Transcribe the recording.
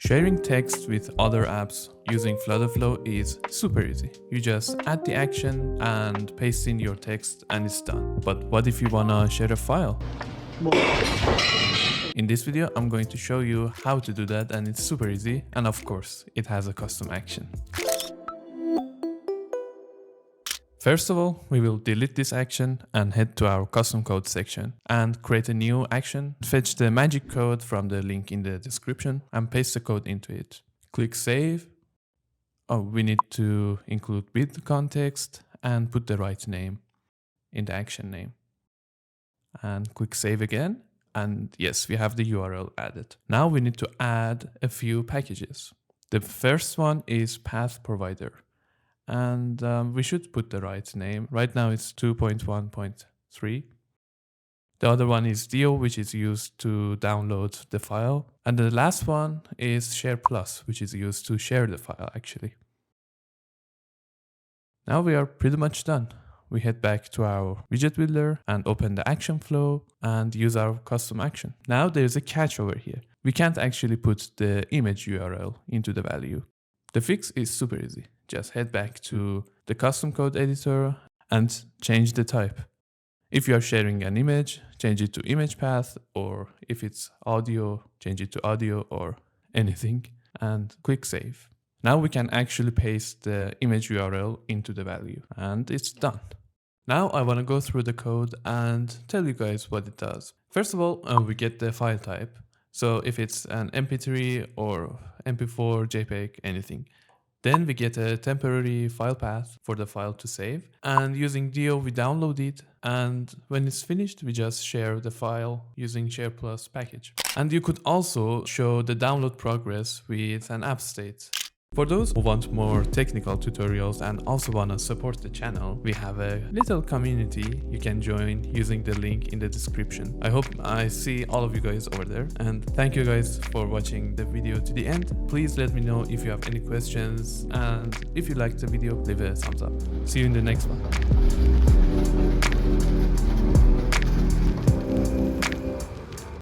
Sharing text with other apps using FlutterFlow is super easy. You just add the action and paste in your text and it's done. But what if you wanna share a file? In this video, I'm going to show you how to do that, and it's super easy, and of course, it has a custom action. First of all, we will delete this action and head to our custom code section and create a new action. Fetch the magic code from the link in the description and paste the code into it. Click save. Oh, we need to include with context and put the right name in the action name. And click save again. And yes, we have the URL added. Now we need to add a few packages. The first one is path provider. And we should put the right name. Right now it's 2.1.3. The other one is Dio, which is used to download the file. And the last one is Share Plus, which is used to share the file actually. Now we are pretty much done. We head back to our widget builder and open the action flow and use our custom action. Now there's a catch over here. We can't actually put the image URL into the value. The fix is super easy. Just head back to the custom code editor and change the type. If you are sharing an image, change it to image path, or if it's audio, change it to audio or anything, and click save. Now we can actually paste the image URL into the value, and it's done. Now I want to go through the code and tell you guys what it does. First of all, we get the file type. So if it's an MP3 or MP4, JPEG, anything. Then we get a temporary file path for the file to save. And using Dio, we download it. And when it's finished, we just share the file using Share Plus package. And you could also show the download progress with an app state. For those who want more technical tutorials and also want to support the channel, we have a little community you can join using the link in the description. I hope I see all of you guys over there, and thank you guys for watching the video to the end. Please let me know if you have any questions, and if you liked the video, leave a thumbs up. See you in the next one.